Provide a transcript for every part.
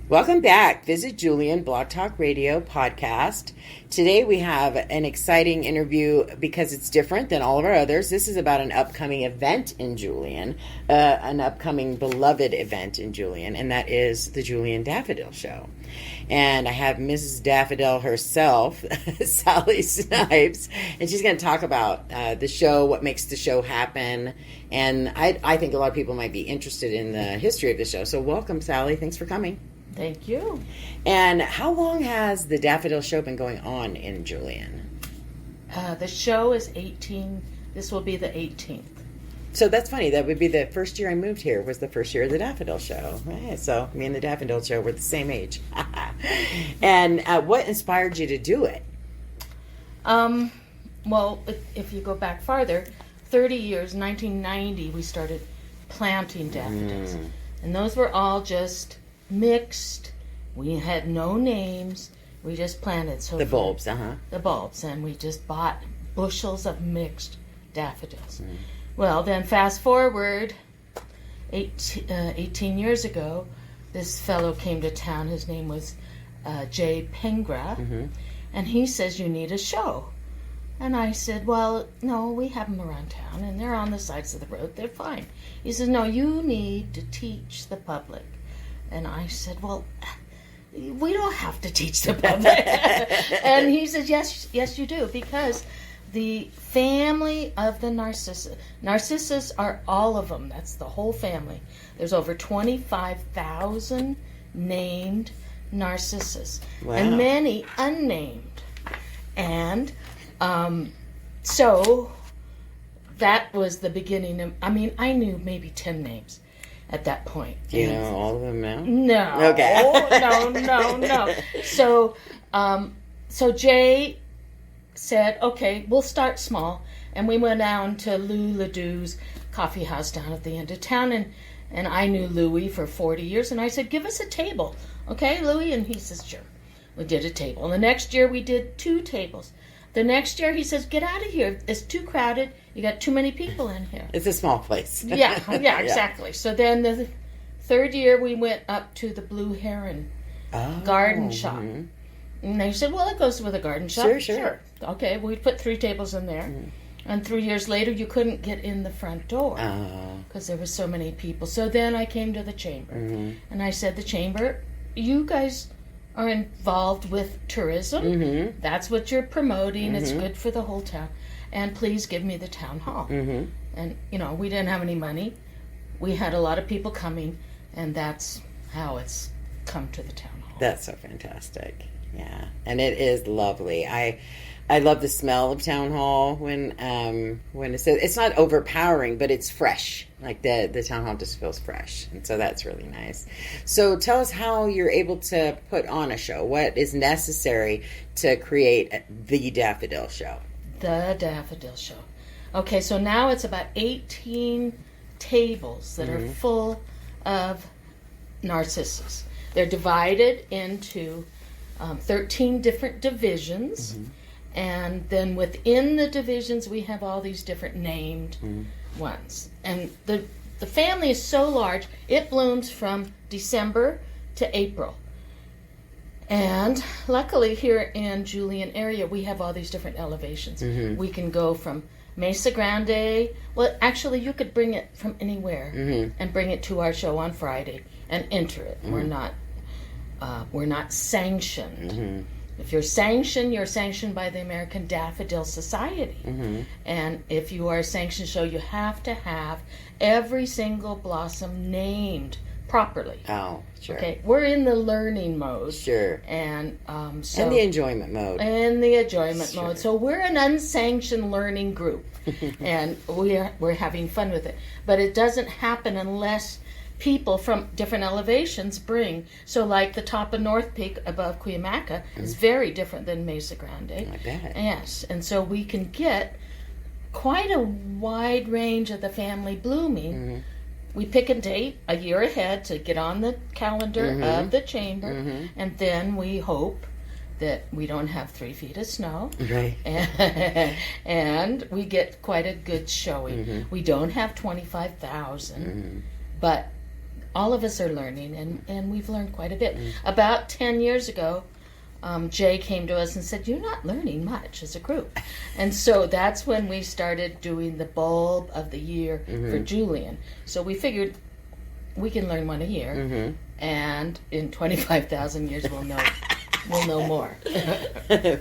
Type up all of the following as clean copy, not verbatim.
Welcome back. Visit Julian Blog Talk Radio podcast. Today we have an exciting interview because it's different than all of our others. This is about an upcoming event in Julian, an upcoming beloved event in Julian, and that is the Julian Daffodil Show. And I have Mrs. Daffodil herself, Sally Snipes, and she's going to talk about the show, what makes the show happen, and I think a lot of people might be interested in the history of the show. So welcome, Sally. Thanks for coming. Thank you. And how long has the Daffodil Show been going on in Julian? The show is this will be the 18th. So that's funny. That would be the first year I moved here was the first year of the Daffodil Show. Right, so me and the Daffodil Show were the same age. And what inspired you to do it? Well, if you go back farther, 30 years, 1990, we started planting daffodils. And those were all just mixed. We had no names. We just planted. So the bulbs, The bulbs, and we just bought bushels of mixed daffodils. Well, then fast forward 18 years ago, this fellow came to town. His name was Jay Pengra, and he says, you need a show. And I said, well, no, we have them around town, and they're on the sides of the road. They're fine. He says, no, you need to teach the public. And I said, well, we don't have to teach the public. And he said, yes, you do, because the family of the narcissus are all of them. That's the whole family. There's over 25,000 named narcissus, and many unnamed. And so that was the beginning of, I knew maybe 10 names at that point. Do you know all of them now? No. Okay. No. So Jay said, okay, we'll start small. And we went down to Lou Ledoux's coffee house down at the end of town. And I knew Louis for 40 years. And I said, give us a table. Okay, Louis? And he says, sure. We did a table. And the next year we did 2 tables. The next year he says, get out of here. It's too crowded. You got too many people in here. It's a small place. yeah, exactly. So then the third year we went up to the Blue Heron garden shop. And they said, well, it goes with a garden shop. Sure. Okay, we put 3 tables in there. And 3 years later, you couldn't get in the front door because there were so many people. So then I came to the chamber. And I said, the chamber, you guys are involved with tourism. That's what you're promoting. It's good for the whole town. And please give me the town hall. And, we didn't have any money. We had a lot of people coming, and that's how it's come to the town hall. That's so fantastic. Yeah, and it is lovely. I love the smell of town hall when it's not overpowering, but it's fresh. Like the town hall just feels fresh, and so that's really nice. So tell us how you're able to put on a show. What is necessary to create the Daffodil Show? The Daffodil Show. Okay, so now it's about 18 tables that are full of narcissus. They're divided into 13 different divisions. And then within the divisions, we have all these different named ones. And the family is so large, it blooms from December to April. And luckily here in Julian area, we have all these different elevations. We can go from Mesa Grande. Well, actually, you could bring it from anywhere and bring it to our show on Friday and enter it. We're not sanctioned. If you're sanctioned by the American Daffodil Society. And if you are a sanctioned show, you have to have every single blossom named properly. Oh, sure. Okay, we're in the learning mode. Sure. And and the enjoyment mode. And the enjoyment mode. So we're an unsanctioned learning group, and we're having fun with it. But it doesn't happen unless people from different elevations bring. So like the top of North Peak above Cuyamaca is very different than Mesa Grande. I bet. Yes, and so we can get quite a wide range of the family blooming. We pick a date a year ahead to get on the calendar of the chamber, and then we hope that we don't have 3 feet of snow, Right. and we get quite a good showing. We don't have 25,000, but all of us are learning, and we've learned quite a bit. About 10 years ago, Jay came to us and said, "You're not learning much as a group." And so that's when we started doing the bulb of the year for Julian. So we figured we can learn one a year, and in 25,000 years we'll know more.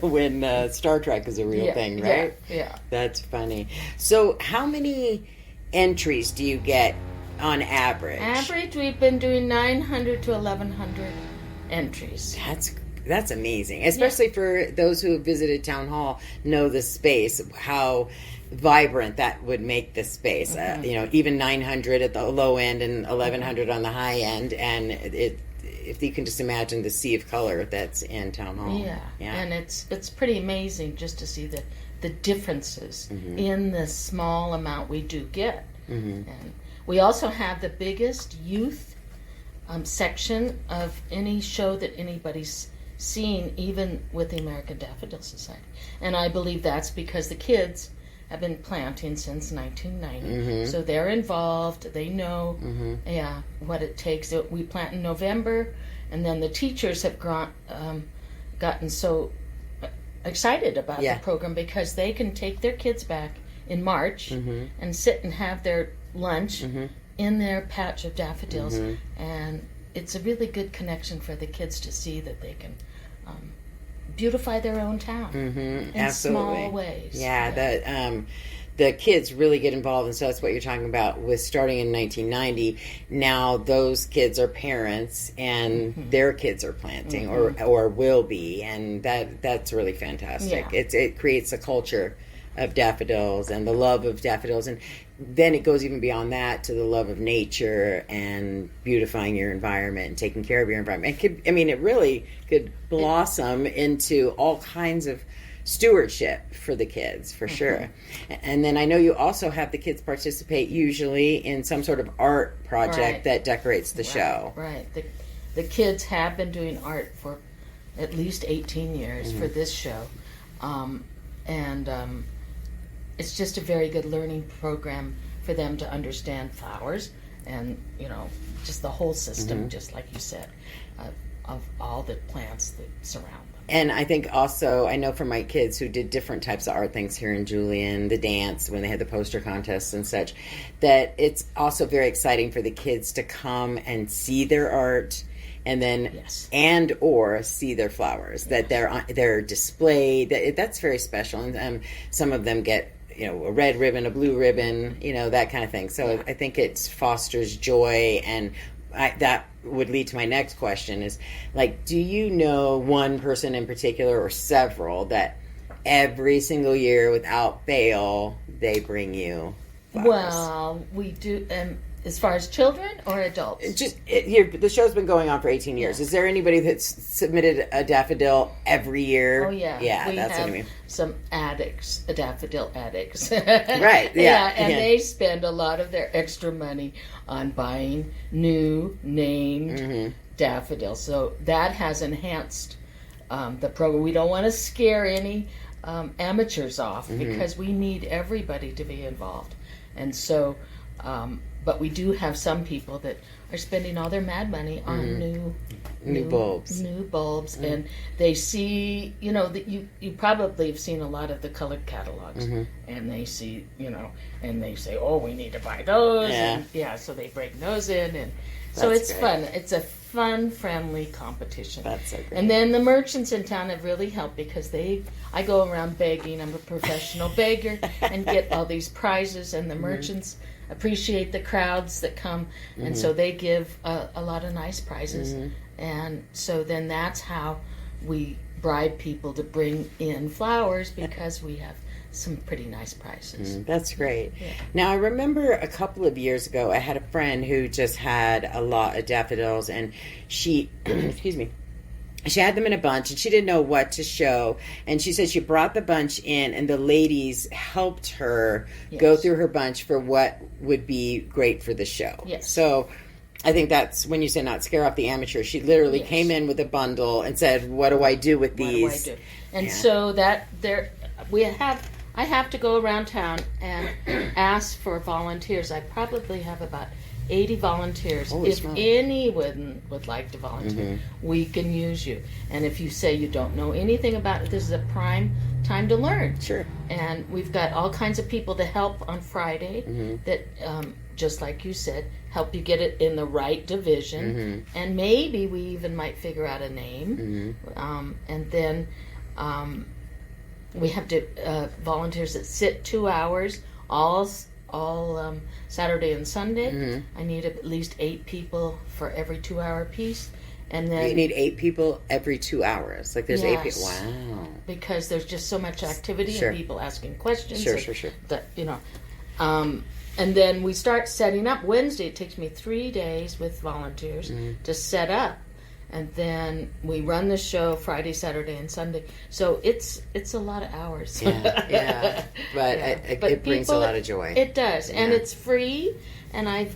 When Star Trek is a real thing, right? Yeah. That's funny. So how many entries do you get on average? Average, we've been doing 900 to 1,100 entries. That's amazing, especially for those who have visited Town Hall, know the space, how vibrant that would make the space. Even 900 at the low end and 1,100 on the high end, and if you can just imagine the sea of color that's in Town Hall. Yeah. And it's pretty amazing just to see the differences in the small amount we do get. And we also have the biggest youth section of any show that anybody's seen, even with the American Daffodil Society. And I believe that's because the kids have been planting since 1990. So they're involved. They know what it takes. We plant in November, and then the teachers have gotten so excited about the program because they can take their kids back in March and sit and have their lunch in their patch of daffodils. And it's a really good connection for the kids to see that they can beautify their own town in small ways. The kids really get involved, and so that's what you're talking about with starting in 1990. Now those kids are parents, and their kids are planting or will be, and that's really fantastic. It creates a culture of daffodils and the love of daffodils, and then it goes even beyond that to the love of nature and beautifying your environment and taking care of your environment. It really could blossom into all kinds of stewardship for the kids, for sure. And then I know you also have the kids participate usually in some sort of art project that decorates the show. Right. The kids have been doing art for at least 18 years for this show. It's just a very good learning program for them to understand flowers and, just the whole system, just like you said, of all the plants that surround them. And I think also, I know from my kids who did different types of art things here in Julian, the dance, when they had the poster contests and such, that it's also very exciting for the kids to come and see their art and then and or see their flowers, that they're displayed. That's very special. And some of them get a red ribbon, a blue ribbon, that kind of thing. So I think it fosters joy, and that would lead to my next question is, do you know one person in particular or several that every single year without fail they bring you flowers? Well, we do. As far as children or adults? The show's been going on for 18 years. Is there anybody that's submitted a daffodil every year? Oh, yeah. Yeah, that's what I mean. Some addicts, daffodil addicts. Right, They spend a lot of their extra money on buying new named daffodils. So that has enhanced the program. We don't want to scare any amateurs off because we need everybody to be involved. And so... but we do have some people that are spending all their mad money on new bulbs. New bulbs, and they see, that you probably have seen a lot of the colored catalogs, and they see, and they say, "Oh, we need to buy those," and so they bring those in, and so it's fun. It's a fun, friendly competition. That's so great. And then the merchants in town have really helped because I go around begging. I'm a professional beggar and get all these prizes, and the merchants appreciate the crowds that come, and so they give a lot of nice prizes, and so then that's how we bribe people to bring in flowers because we have some pretty nice prizes. That's great. Yeah. Now, I remember a couple of years ago, I had a friend who just had a lot of daffodils, and she, excuse me, she had them in a bunch, and she didn't know what to show. And she said she brought the bunch in, and the ladies helped her go through her bunch for what would be great for the show. Yes. So I think that's when you say not scare off the amateur. She literally came in with a bundle and said, "What do I do with these?" What do I do? And so I have to go around town and ask for volunteers. I probably have about 80 volunteers. Holy If smokes. anyone would like to volunteer, we can use you. And if you say you don't know anything about it, this is a prime time to learn. Sure. And we've got all kinds of people to help on Friday that, just like you said, help you get it in the right division. And maybe we even might figure out a name. And then we have to volunteers that sit 2 hours all Saturday and Sunday. I need at least 8 people for every 2-hour piece. And then You need 8 people every 2 hours. Like there's 8 people. Yes. Wow. because there's just so much activity Sure. and people asking questions. Sure, and sure, sure. That, and then we start setting up. Wednesday, it takes me 3 days with volunteers to set up. And then we run the show Friday, Saturday, and Sunday. So it's a lot of hours. Yeah. But it brings a lot of joy. It does. And Yeah. it's free. And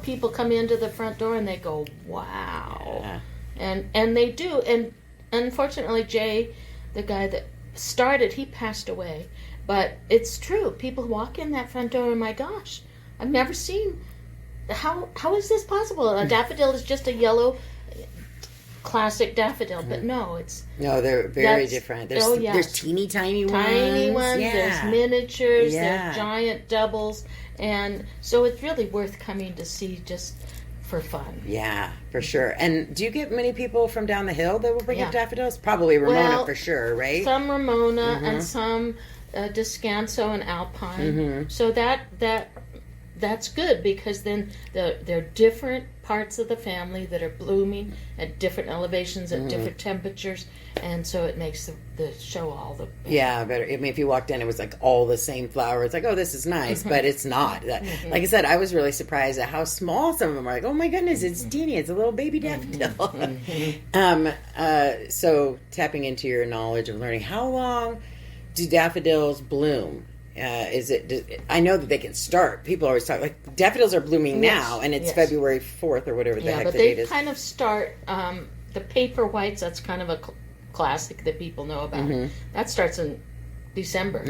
people come into the front door and they go, wow. Yeah. And they do. And unfortunately, Jay, the guy that started, he passed away. But it's true. People walk in that front door and, my gosh, I've never seen. How is this possible? A daffodil is just a yellow classic daffodil, but no, they're very different. There's teeny tiny ones. Yeah. There's miniatures, Yeah. there's giant doubles, and so it's really worth coming to see just for fun. Yeah, for sure. And do you get many people from down the hill that will bring up Yeah. daffodils? Probably Ramona Well, for sure, right? Some Ramona and some Descanso and Alpine. So that's good, because then there are different parts of the family that are blooming at different elevations, at different temperatures, and so it makes the show all the better. Yeah, better. I mean, if you walked in, it was like all the same flower. It's like, oh, this is nice, but it's not. Like I said, I was really surprised at how small some of them are. Like, oh my goodness, it's teeny. It's a little baby daffodil. So tapping into your knowledge of learning, how long do daffodils bloom? I know that they can start. People always talk like daffodils are blooming now, and it's February 4th or whatever the heck but the date they is. kind of start the paper whites. That's kind of a classic that people know about. That starts in December,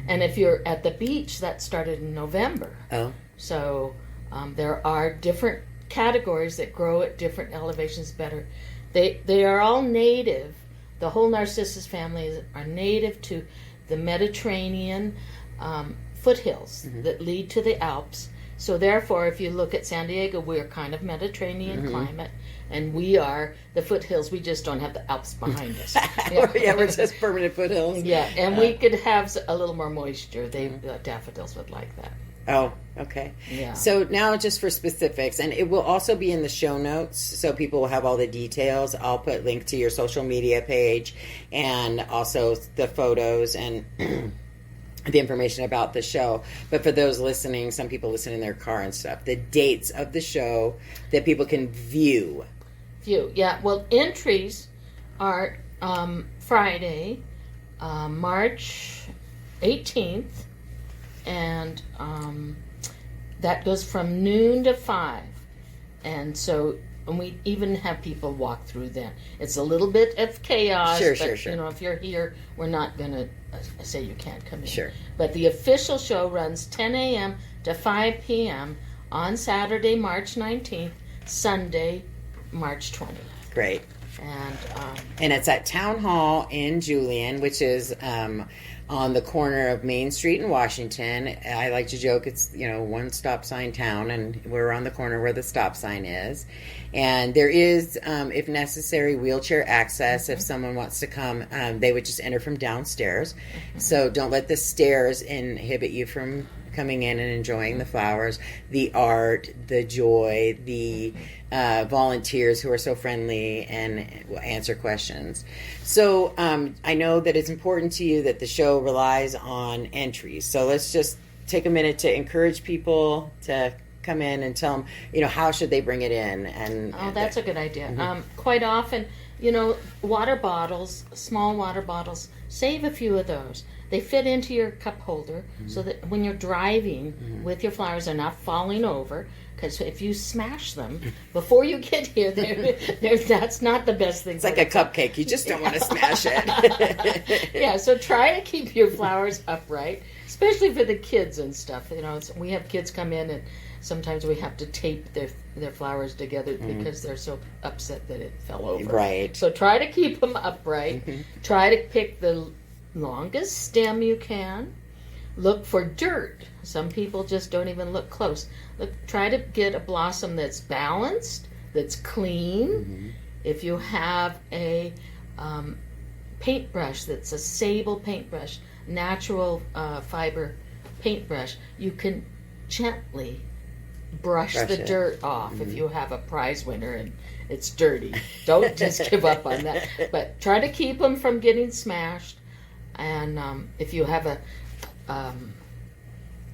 and if you're at the beach, that started in November. Oh, So there are different categories that grow at different elevations better. They are all native. The whole Narcissus family are native to the Mediterranean foothills that lead to the Alps. So therefore, if you look at San Diego, we're kind of Mediterranean climate, and we are the foothills. We just don't have the Alps behind us. we're just permanent foothills. Yeah, and we could have a little more moisture. Daffodils would like that. Oh, okay. Yeah. So now just for specifics, and it will also be in the show notes, so people will have all the details. I'll put link to your social media page and also the photos and the information about the show. But for those listening, some people listen in their car and stuff, the dates of the show that people can view. Yeah. Well, entries are Friday, March 18th, and that goes from noon to 5. And we even have people walk through then. It's a little bit of chaos. Sure. If you're here, we're not going to say you can't come in. Sure. But the official show runs 10 a.m. to 5 p.m. on Saturday, March 19th, Sunday, March 20th. Great. And it's at Town Hall in Julian, which is on the corner of Main Street in Washington. I like to joke it's, one stop sign town, and we're on the corner where the stop sign is. And there is, if necessary, wheelchair access. If someone wants to come, they would just enter from downstairs. So don't let the stairs inhibit you from coming in and enjoying the flowers, the art, the joy, the volunteers who are so friendly and will answer questions. So I know that it's important to you that the show relies on entries. So let's just take a minute to encourage people to come in and tell them, how should they bring it in. That's a good idea. Quite often, water bottles, small water bottles, save a few of those. They fit into your cup holder so that when you're driving with your flowers, they're not falling over. Because if you smash them before you get here, that's not the best thing. It's like a cupcake. You just don't want to smash it. Yeah, so try to keep your flowers upright, especially for the kids and stuff. We have kids come in, and sometimes we have to tape their flowers together because they're so upset that it fell over. Right. So try to keep them upright. Try to pick the longest stem you can. Look for dirt. Some people just don't even look close. Try to get a blossom that's balanced, that's clean. If you have a paintbrush that's a sable paintbrush, natural fiber paintbrush, you can gently brush the dirt off. If you have a prize winner and it's dirty, don't just give up on that. But try to keep them from getting smashed. And if you have a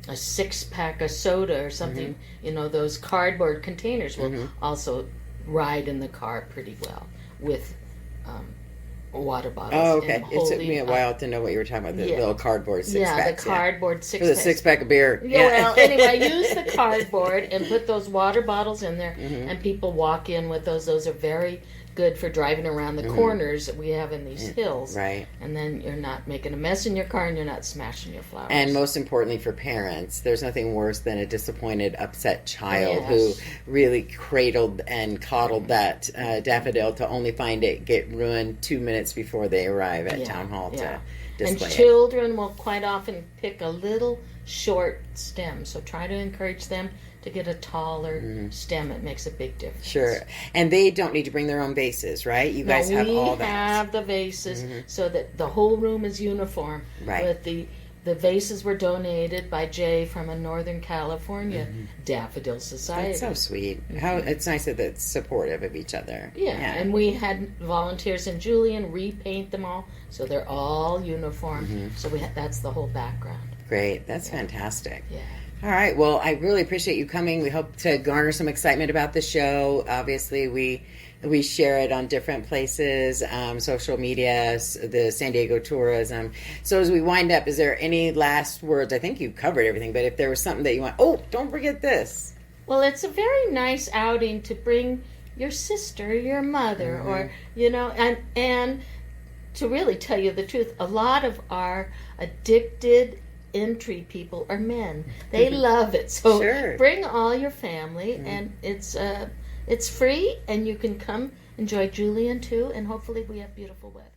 6-pack of soda or something, those cardboard containers will also ride in the car pretty well with water bottles. Oh, okay. It took me a while to know what you were talking about, the little cardboard 6-packs. Yeah, the cardboard 6-packs. For the 6-pack of beer. Yeah, well, anyway, use the cardboard and put those water bottles in there, and people walk in with those. Those are very good for driving around the corners that we have in these hills. Right. And then you're not making a mess in your car and you're not smashing your flowers. And most importantly for parents, there's nothing worse than a disappointed, upset child who really cradled and coddled that daffodil to only find it get ruined 2 minutes before they arrive at town hall to display And children will quite often pick a little short stem, so try to encourage them to get a taller stem. It makes a big difference. Sure. And they don't need to bring their own vases, right? You guys have all that. We have the vases so that the whole room is uniform. Right. But the vases were donated by Jay from a Northern California Daffodil Society. That's so sweet. How it's nice that it's supportive of each other. Yeah. And we had volunteers and Julian repaint them all so they're all uniform. So that's the whole background. Great. That's fantastic. Yeah. All right. Well, I really appreciate you coming. We hope to garner some excitement about the show. Obviously, we share it on different places, social media, the San Diego tourism. So as we wind up, is there any last words? I think you've covered everything, but if there was something that you want, don't forget this. Well, it's a very nice outing to bring your sister, your mother, or, and to really tell you the truth, a lot of our addicted entry people are men. They love it. So bring all your family, and it's free, and you can come enjoy Julian too, and hopefully we have beautiful weather.